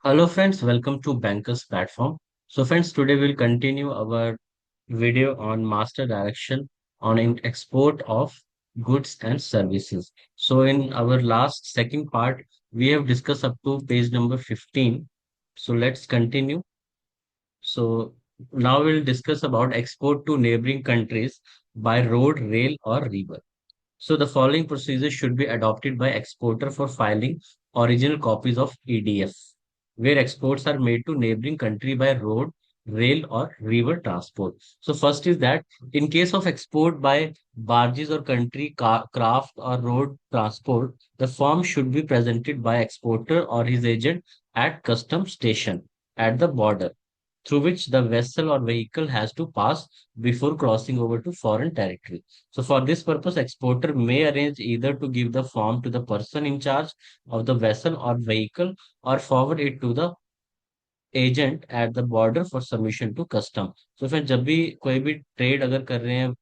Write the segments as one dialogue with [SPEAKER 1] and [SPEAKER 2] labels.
[SPEAKER 1] Hello friends, welcome to Bankers platform. So friends, today we'll continue our video on master direction on export of goods and services. So in our last second part, we have discussed up to page number 15. So let's continue. So now we'll discuss about export to neighboring countries by road, rail or river. So the following procedure should be adopted by exporter for filing original copies of EDF, where exports are made to neighboring country by road, rail, or river transport. So first is that in case of export by barges or country craft or road transport, the form should be presented by exporter or his agent at custom station at the border through which the vessel or vehicle has to pass before crossing over to foreign territory. So for this purpose, exporter may arrange either to give the form to the person in charge of the vessel or vehicle or forward it to the agent at the border for submission to custom. So फिर जब भी कोई भी trade अगर कर रहे हैं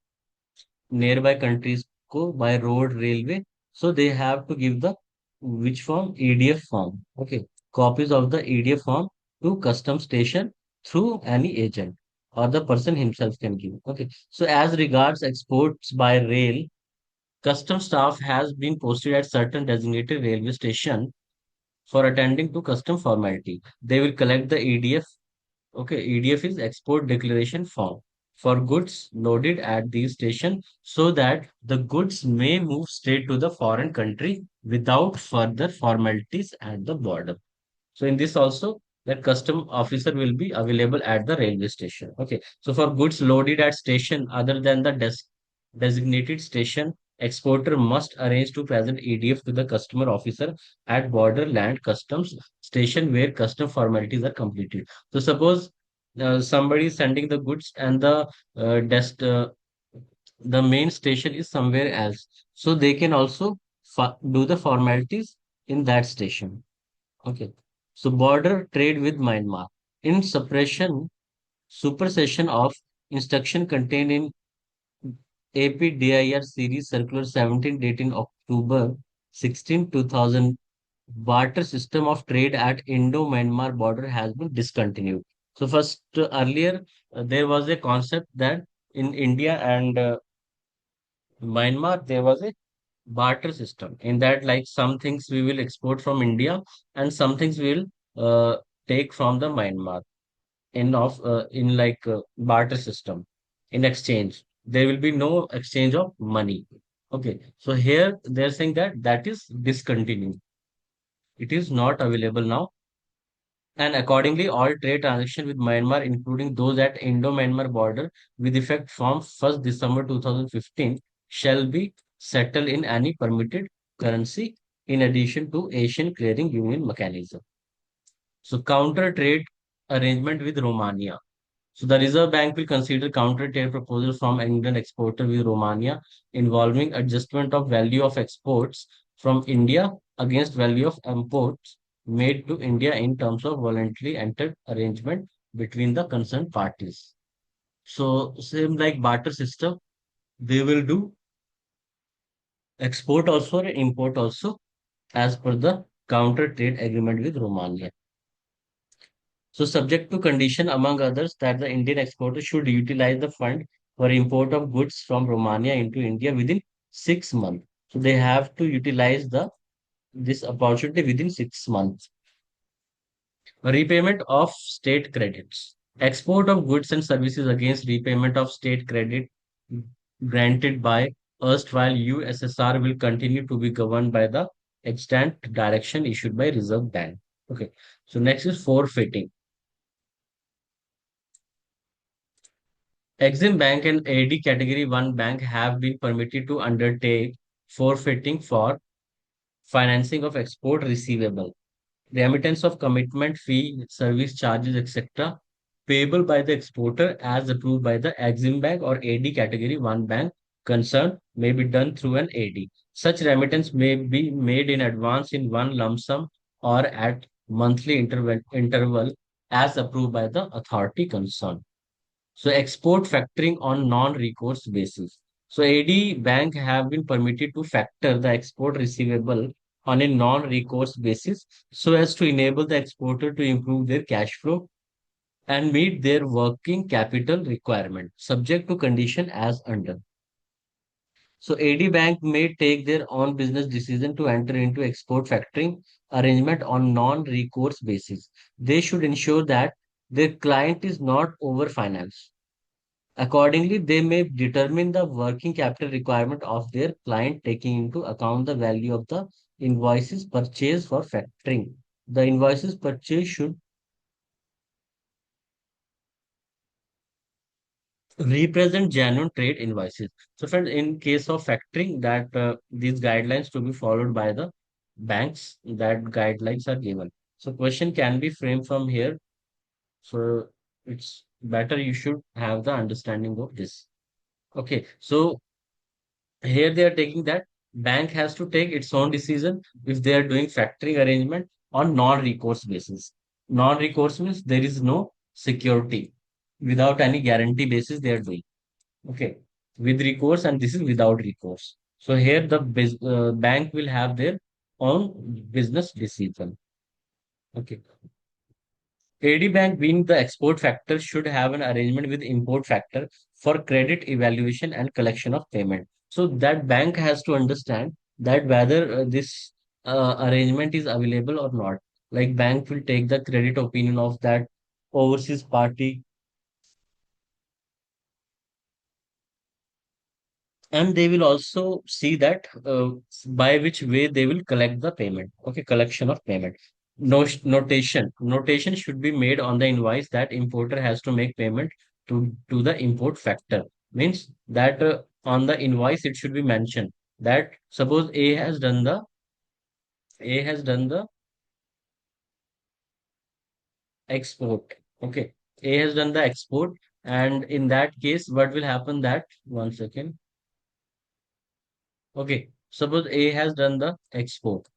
[SPEAKER 1] near by countries को by road railway, so they have to give the which form EDF form. Okay, copies of the EDF form to custom station through any agent or the person himself can give. Okay, so as regards exports by rail, custom staff has been posted at certain designated railway station for attending to custom formality. They will collect the EDF. Okay, EDF is export declaration form for goods loaded at these stations so that the goods may move straight to the foreign country without further formalities at the border. So in this also, that custom officer will be available at the railway station. Okay. So for goods loaded at station other than the designated station, exporter must arrange to present EDF to the customer officer at border land customs station where custom formalities are completed. So suppose somebody is sending the goods and the main station is somewhere else. So they can also do the formalities in that station. Okay. So border trade with Myanmar. In supersession of instruction contained in APDIR series circular 17 dated October 16, 2000, barter system of trade at Indo-Myanmar border has been discontinued. So first, earlier there was a concept that in India and Myanmar there was a barter system. In that, like some things we will export from India and some things we will take from the Myanmar in like barter system in exchange. There will be no exchange of money. Okay, so here they're saying that that is discontinued. It is not available now. And accordingly, all trade transactions with Myanmar, including those at Indo-Myanmar border, with effect from 1st December 2015, shall be settled in any permitted currency in addition to Asian Clearing Union mechanism. So counter trade arrangement with Romania. So the Reserve Bank will consider counter trade proposal from Indian exporter with Romania involving adjustment of value of exports from India against value of imports made to India in terms of voluntarily entered arrangement between the concerned parties. So same like barter system, they will do export also and import also as per the counter trade agreement with Romania. So subject to condition, among others, that the Indian exporter should utilize the fund for import of goods from Romania into India within 6 months. So they have to utilize the this opportunity within 6 months. Repayment of state credits. Export of goods and services against repayment of state credit granted by erstwhile USSR will continue to be governed by the extant direction issued by Reserve Bank. Okay. So next is forfeiting. Exim Bank and AD Category 1 bank have been permitted to undertake forfeiting for financing of export receivable, remittance of commitment fee, service charges, etc., payable by the exporter as approved by the Exim Bank or AD Category 1 bank concerned may be done through an AD. Such remittance may be made in advance in one lump sum or at monthly interval as approved by the authority concerned. So export factoring on non-recourse basis. So AD bank have been permitted to factor the export receivable on a non-recourse basis so as to enable the exporter to improve their cash flow and meet their working capital requirement, subject to condition as under. So AD Bank may take their own business decision to enter into export factoring arrangement on non-recourse basis. They should ensure that their client is not overfinanced. Accordingly, they may determine the working capital requirement of their client taking into account the value of the invoices purchased for factoring. The invoices purchased should represent genuine trade invoices. So, friends, in case of factoring, that these guidelines to be followed by the banks, that guidelines are given. So, question can be framed from here. So, it's better you should have the understanding of this. Okay, so here they are taking that bank has to take its own decision if they are doing factoring arrangement on non-recourse basis. Non-recourse means there is no security without any guarantee basis they are doing. Okay, with recourse and this is without recourse. So here the bank will have their own business decision. Okay. AD Bank being the export factor should have an arrangement with import factor for credit evaluation and collection of payment. So that bank has to understand that whether this arrangement is available or not. Like bank will take the credit opinion of that overseas party and they will also see that by which way they will collect the payment. Okay, collection of payment. No notation should be made on the invoice that importer has to make payment to the import factor. Means that on the invoice it should be mentioned that suppose A has done the export. Okay, A has done the export, and in that case what will happen that 1 second. Okay, suppose A has done the export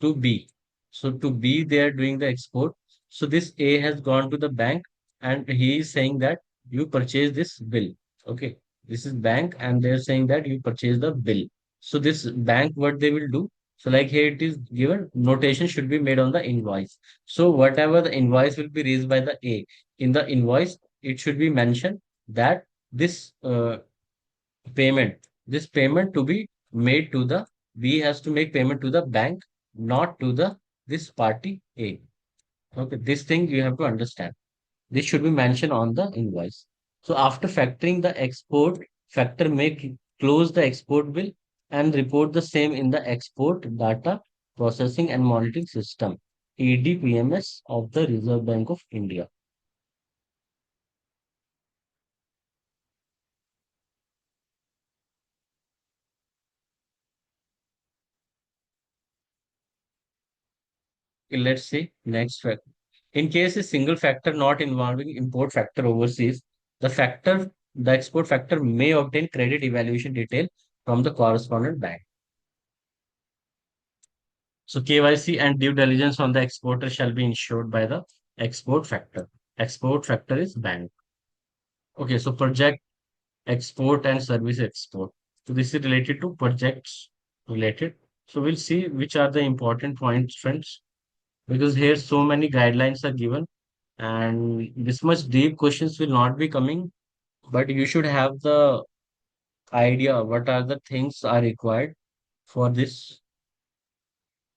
[SPEAKER 1] to B. So to B, they are doing the export. So this A has gone to the bank and he is saying that you purchase this bill. Okay. This is bank and they're saying that you purchase the bill. So this bank, what they will do? So like here it is given, notation should be made on the invoice. So whatever the invoice will be raised by the A, in the invoice, it should be mentioned that this this payment to be made to the B has to make payment to the bank, not to the this party A. Okay, this thing you have to understand. This should be mentioned on the invoice. So after factoring the export, factor may close the export bill and report the same in the export data processing and monitoring system, EDPMS of the Reserve Bank of India. Let's see next factor. In case a single factor not involving import factor overseas, the export factor may obtain credit evaluation detail from the correspondent bank. So KYC and due diligence on the exporter shall be ensured by the export factor. Export factor is bank. Okay, so project export and service export. So this is related to projects related. So we'll see which are the important points, friends, because here so many guidelines are given and this much deep questions will not be coming, but you should have the idea what are the things are required for this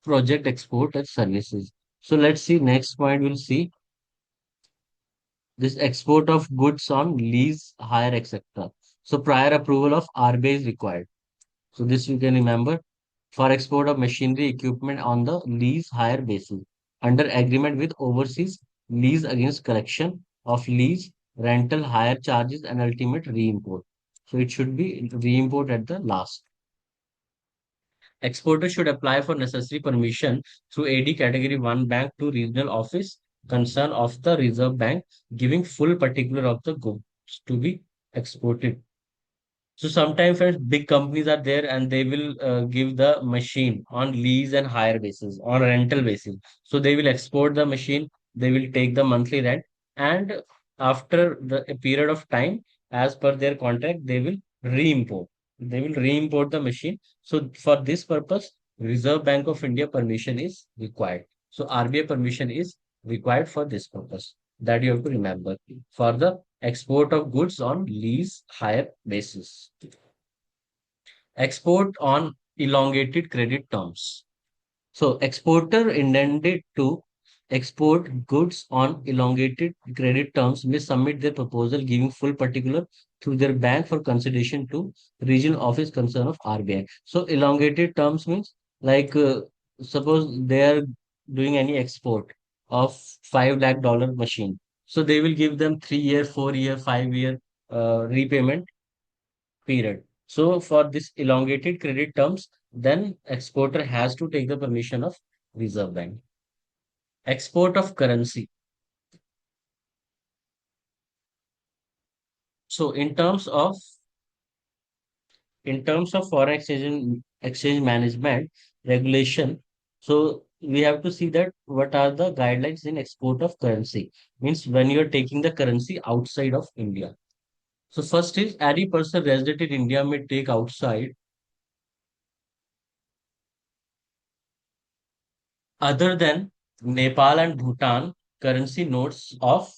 [SPEAKER 1] project export and services. So let's see next point we'll see this export of goods on lease, hire, etc. So prior approval of RBI is required. So this you can remember for export of machinery equipment on the lease hire basis under agreement with overseas lease against collection of lease, rental, hire charges and ultimate re-import. So it should be re-import at the last. Exporter should apply for necessary permission through AD Category 1 bank to regional office concern of the Reserve Bank, giving full particular of the goods to be exported. So sometimes friends, big companies are there and they will give the machine on lease and hire basis, on rental basis. So they will export the machine, they will take the monthly rent, and after the a period of time, as per their contract, they will re-import. They will re-import the machine. So for this purpose, Reserve Bank of India permission is required. So RBI permission is required for this purpose. That you have to remember for the export of goods on lease hire basis. Export on elongated credit terms. So exporter intended to export goods on elongated credit terms may submit their proposal giving full particular through their bank for consideration to regional office concern of RBI. So elongated terms means like suppose they are doing any export of $5 lakh machine. So they will give them 3 year, 4 year, 5 year repayment period. So for this elongated credit terms, then exporter has to take the permission of Reserve Bank. Export of currency. So in terms of foreign exchange management regulation, so we have to see that what are the guidelines in export of currency. Means when you are taking the currency outside of India. So first is any person resident in India may take outside other than Nepal and Bhutan currency notes of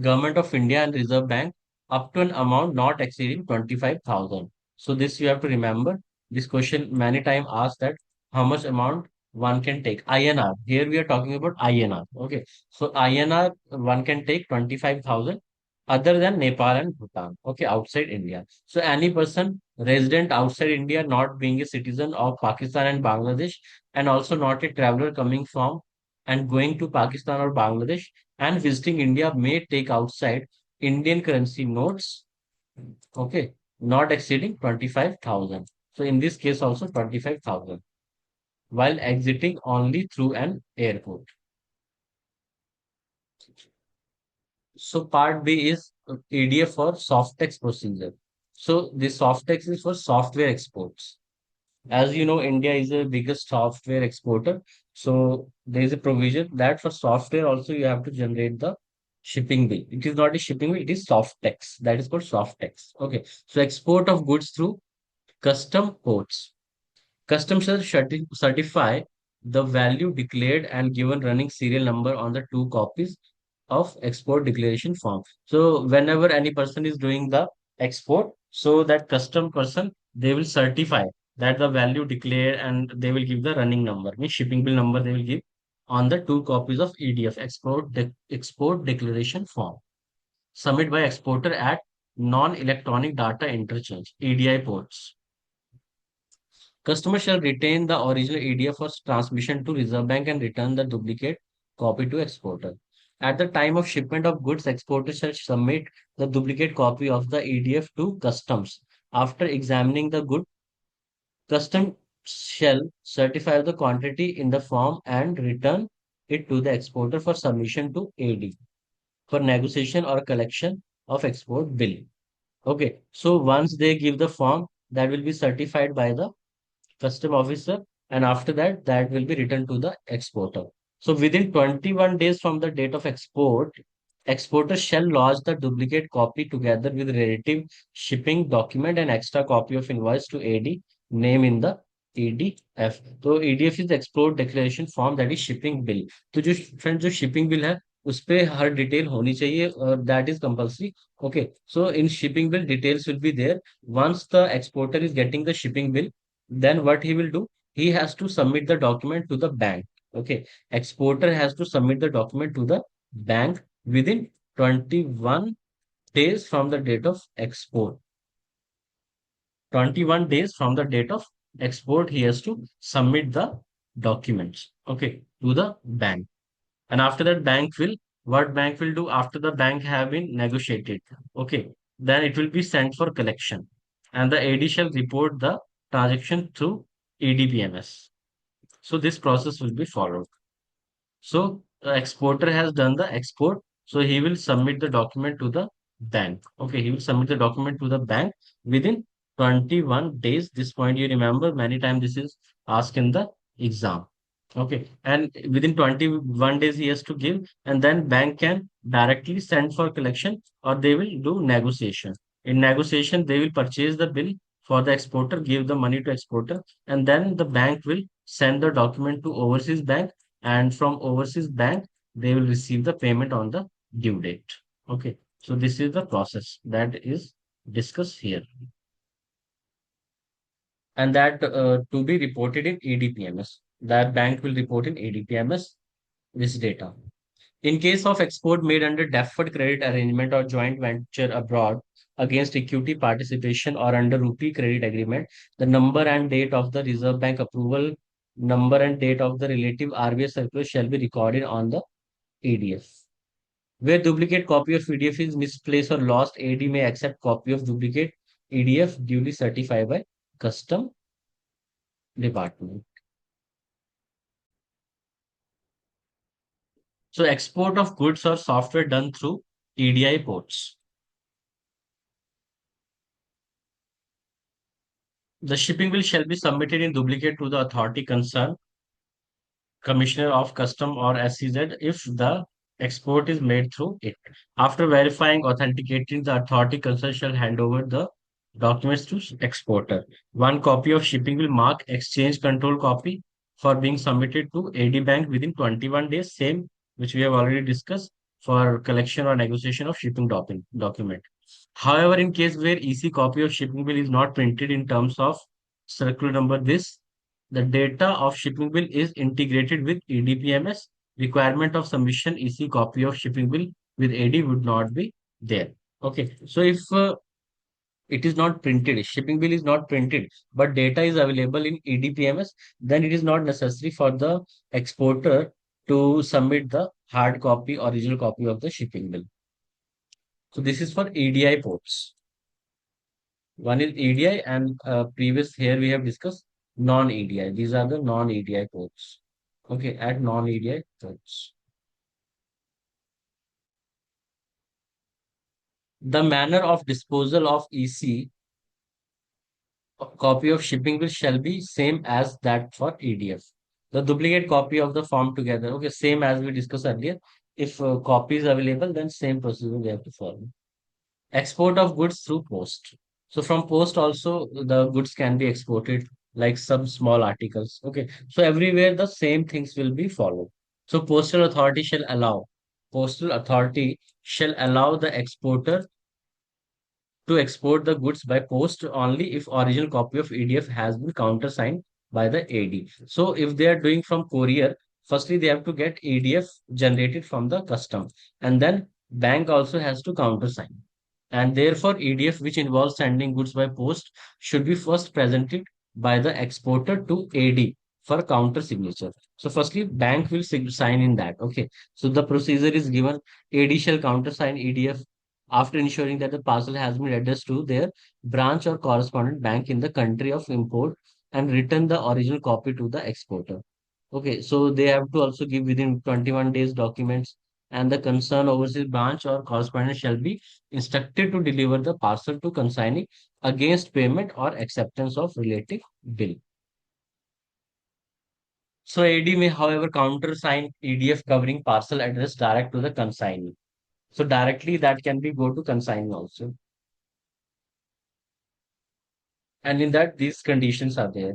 [SPEAKER 1] Government of India and Reserve Bank up to an amount not exceeding 25,000. So this you have to remember. This question many times asked that how much amount one can take. INR. Here we are talking about INR. Okay. So INR one can take 25,000 other than Nepal and Bhutan. Okay. Outside India. So any person resident outside India not being a citizen of Pakistan and Bangladesh and also not a traveler coming from and going to Pakistan or Bangladesh and visiting India may take outside Indian currency notes, okay, not exceeding 25,000. So in this case also 25,000 while exiting only through an airport. So part B is EDF for soft text procedure. So the soft text is for software exports. As you know, India is the biggest software exporter. So there is a provision that for software also you have to generate the shipping bill. It is not a shipping bill, it is soft text. That is called soft text. Okay. So export of goods through custom ports. Customs shall certify the value declared and given running serial number on the two copies of export declaration form. So whenever any person is doing the export, so that custom person, they will certify that the value declared and they will give the running number, means shipping bill number they will give on the two copies of EDF export declaration form submitted by exporter at non-electronic data interchange EDI ports. Customer shall retain the original EDF for transmission to Reserve Bank and return the duplicate copy to exporter. At the time of shipment of goods, exporter shall submit the duplicate copy of the EDF to customs. After examining the good, custom shall certify the quantity in the form and return it to the exporter for submission to AD for negotiation or collection of export bill. Okay, so once they give the form, that will be certified by the custom officer, and after that, that will be returned to the exporter. So within 21 days from the date of export, exporter shall lodge the duplicate copy together with relative shipping document and extra copy of invoice to AD name in the EDF. तो EDF is the export declaration form, that is shipping bill. तो जो friend जो shipping bill है उस पे हर detail होनी चाहिए और that is compulsory. Okay, so in shipping bill details will be there. Once the exporter is getting the shipping bill, then what he will do? He has to submit the document to the bank. Okay. Exporter has to submit the document to the bank within 21 days from the date of export. 21 days from the date of export, he has to submit the documents, okay, to the bank. And after that, what bank will do after the bank have been negotiated? Okay, then it will be sent for collection, and the AD shall report the transaction through EDPMS. So this process will be followed. So the exporter has done the export, so he will submit the document to the bank. Okay, he will submit the document to the bank within 21 days. This point you remember many times this is asked in the exam. Okay, and within 21 days he has to give, and then bank can directly send for collection or they will do negotiation. In negotiation, they will purchase the bill for the exporter, give the money to exporter, and then the bank will send the document to overseas bank, and from overseas bank they will receive the payment on the due date. Okay, so this is the process that is discussed here, and that to be reported in ADPMS. That bank will report in ADPMS this data. In case of export made under deferred credit arrangement or joint venture abroad against equity participation or under rupee credit agreement, the number and date of the Reserve Bank approval, number and date of the relative RBI circular shall be recorded on the ADF. Where duplicate copy of PDF is misplaced or lost, AD may accept copy of duplicate EDF duly certified by Custom Department. So export of goods or software done through EDI ports. The shipping bill shall be submitted in duplicate to the authority concerned, Commissioner of Custom or SCZ, if the export is made through it. After verifying, authenticating, the authority concerned shall hand over the documents to exporter. One copy of shipping will mark exchange control copy for being submitted to AD Bank within 21 days, same which we have already discussed for collection or negotiation of shipping document. However, in case where EC copy of shipping bill is not printed in terms of circular number this, the data of shipping bill is integrated with EDPMS. Requirement of submission EC copy of shipping bill with AD would not be there. Okay, so if it is not printed, shipping bill is not printed, but data is available in EDPMS, then it is not necessary for the exporter to submit the hard copy, original copy of the shipping bill. So this is for EDI ports. One is EDI and previous here we have discussed non-EDI. These are the non-EDI ports. Okay, at non-EDI ports. The manner of disposal of EC copy of shipping bill shall be same as that for EDF. The duplicate copy of the form together. Okay, same as we discussed earlier. If copy is available, then same procedure we have to follow. Export of goods through post. So from post also the goods can be exported like some small articles. Okay. So everywhere the same things will be followed. So postal authority shall allow the exporter to export the goods by post only if original copy of EDF has been countersigned by the AD. So if they are doing from courier, firstly they have to get EDF generated from the custom, and then bank also has to countersign. And therefore, EDF, which involves sending goods by post, should be first presented by the exporter to AD for counter signature. So firstly, bank will sign in that. Okay. So the procedure is given. AD shall countersign EDF after ensuring that the parcel has been addressed to their branch or correspondent bank in the country of import and return the original copy to the exporter. Okay, so they have to also give within 21 days documents, and the concerned overseas branch or correspondent shall be instructed to deliver the parcel to consignee against payment or acceptance of relative bill. So AD may, however, countersign EDF covering parcel address direct to the consignee. So directly that can be go to consignee also. And in that, these conditions are there.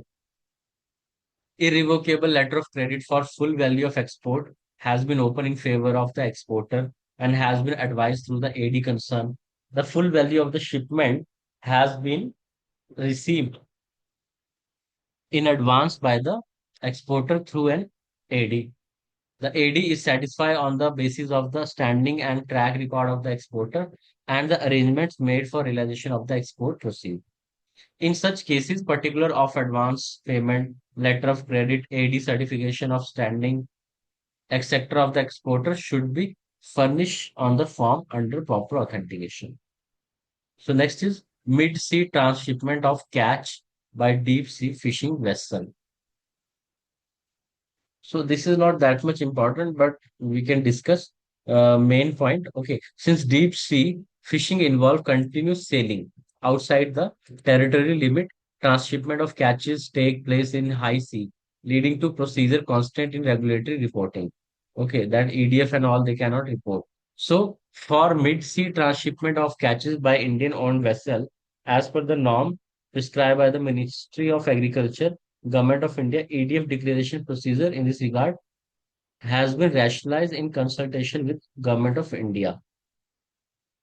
[SPEAKER 1] Irrevocable letter of credit for full value of export has been opened in favor of the exporter and has been advised through the AD concern. The full value of the shipment has been received in advance by the exporter through an AD. The AD is satisfied on the basis of the standing and track record of the exporter and the arrangements made for realization of the export received. In such cases, particular of advance payment, letter of credit, AD certification of standing, etc. of the exporter should be furnished on the form under proper authentication. So next is mid-sea transshipment of catch by deep sea fishing vessel. So this is not that much important, but we can discuss main point. Okay, since deep sea fishing involve continuous sailing outside the territory limit, transshipment of catches take place in high sea, leading to procedure constant in regulatory reporting. Okay, that EDF and all they cannot report. So for mid-sea transshipment of catches by Indian-owned vessel, as per the norm prescribed by the Ministry of Agriculture, Government of India. EDF declaration procedure in this regard has been rationalized in consultation with Government of India.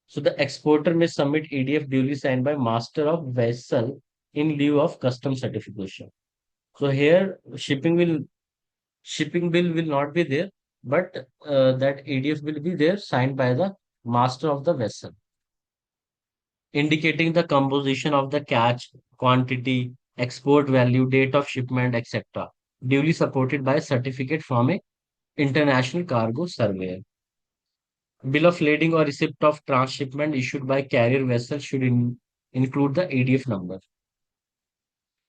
[SPEAKER 1] So the exporter may submit EDF duly signed by master of vessel in lieu of custom certification. So here shipping bill will not be there, but that EDF will be there signed by the master of the vessel, indicating the composition of the catch, quantity, export value, date of shipment, etc. Duly supported by a certificate from a international cargo surveyor. Bill of lading or receipt of transshipment issued by carrier vessel should include the ADF number.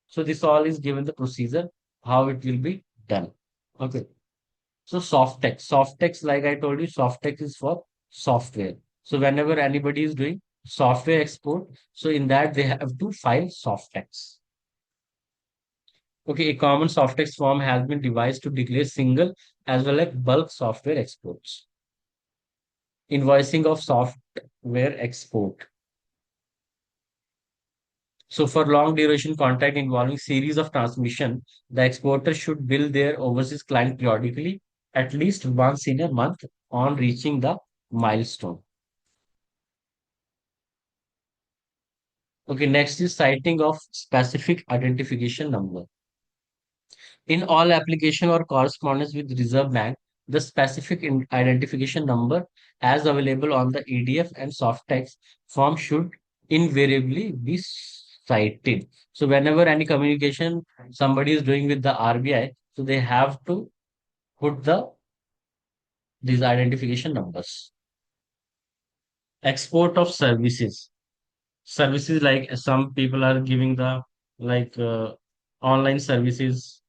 [SPEAKER 1] So this all is given the procedure, how it will be done. Okay. So soft text. Soft text, like I told you, soft text is for software. So whenever anybody is doing software export, so in that they have to file soft text. Okay, a common soft text form has been devised to declare single as well as bulk software exports. Invoicing of software export. So for long duration contract involving series of transmission, the exporter should bill their overseas client periodically, at least once in a month on reaching the milestone. Okay, next is citing of specific identification number. In all application or correspondence with Reserve Bank, the specific identification number as available on the EDF and soft text form should invariably be cited. So whenever any communication somebody is doing with the RBI, so they have to put these identification numbers. Export of services. Services like some people are giving the like online services,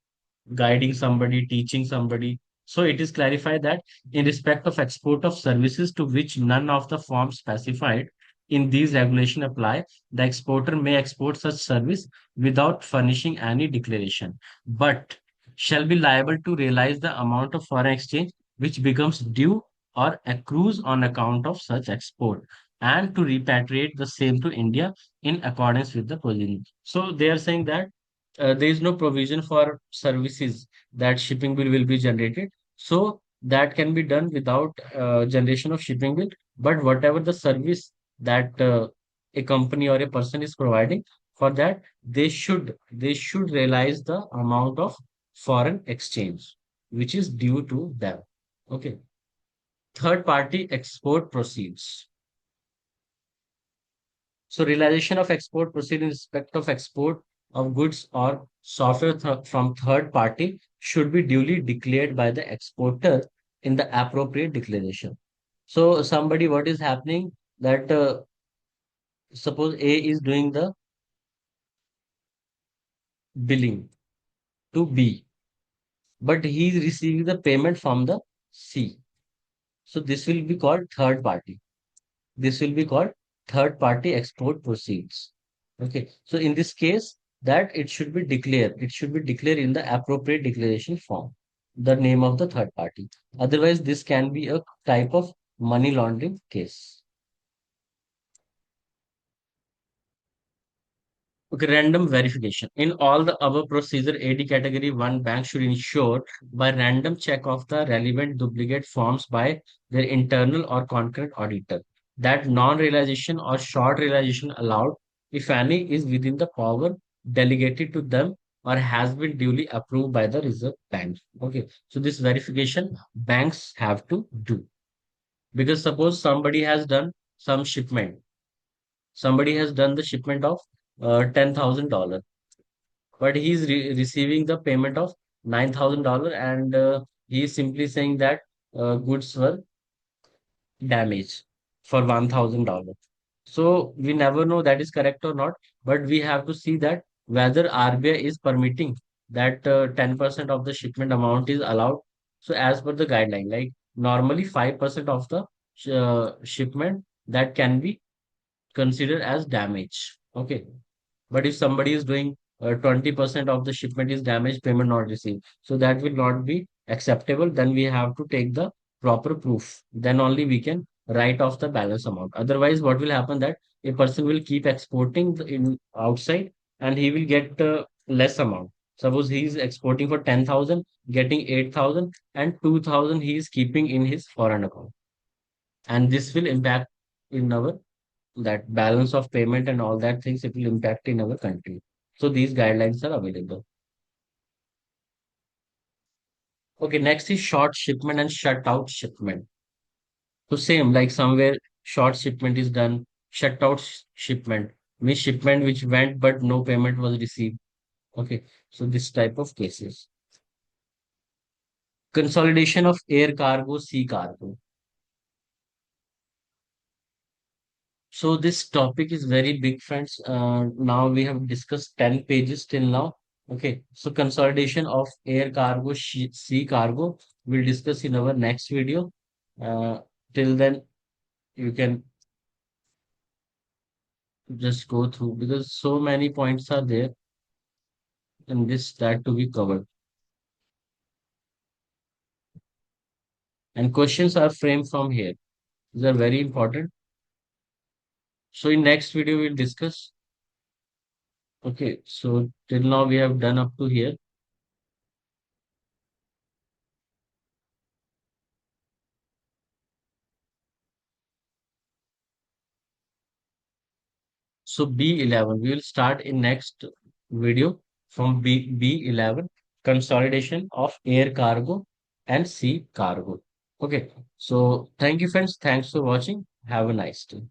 [SPEAKER 1] guiding somebody, teaching somebody. So it is clarified that in respect of export of services to which none of the forms specified in these regulation apply, the exporter may export such service without furnishing any declaration, but shall be liable to realize the amount of foreign exchange which becomes due or accrues on account of such export and to repatriate the same to India in accordance with the provision. So they are saying that there is no provision for services that shipping bill will be generated. So that can be done without generation of shipping bill. But whatever the service that a company or a person is providing, for that they should realize the amount of foreign exchange which is due to them. Okay. Third party export proceeds. So realization of export proceed in respect of export of goods or software from third party should be duly declared by the exporter in the appropriate declaration. So somebody, what is happening that suppose A is doing the billing to B, but he is receiving the payment from the C. So this will be called third party. This will be called third party export proceeds. Okay. So in this case, that it should be declared. It should be declared in the appropriate declaration form, the name of the third party. Otherwise, this can be a type of money laundering case. Okay, random verification. In all the above procedure, AD category 1 bank should ensure by random check of the relevant duplicate forms by their internal or concurrent auditor that non-realization or short realization allowed, if any, is within the power delegated to them or has been duly approved by the Reserve Bank. Okay, so this verification banks have to do because suppose somebody has done some shipment, somebody has done the shipment of $10,000, but he's receiving the payment of $9,000 and he is simply saying that goods were damaged for $1,000. So we never know that is correct or not, but we have to see that whether RBI is permitting that 10% of the shipment amount is allowed. So as per the guideline, like normally 5% of the shipment that can be considered as damage. Okay. But if somebody is doing 20% of the shipment is damaged, payment not received. So that will not be acceptable. Then we have to take the proper proof. Then only we can write off the balance amount. Otherwise, what will happen that a person will keep exporting in outside and he will get less amount. Suppose he is exporting for 10,000, getting 8,000, and 2,000 he is keeping in his foreign account. And this will impact in our that balance of payment and all that things, it will impact in our country. So these guidelines are available. Okay, next is short shipment and shut out shipment. So same like somewhere short shipment is done, shut out shipment means shipment which went but no payment was received. Okay, so this type of cases. Consolidation of air cargo, sea cargo. So this topic is very big, friends. Now we have discussed 10 pages till now. Okay, so consolidation of air cargo, sea cargo, we'll discuss in our next video. Uh, Till then, you can just go through because so many points are there and this that to be covered. And questions are framed from here. These are very important. So in next video, we'll discuss. Okay, so till now we have done up to here. So B11, we will start in next video from B11, consolidation of air cargo and sea cargo. Okay, so thank you friends. Thanks for watching. Have a nice day.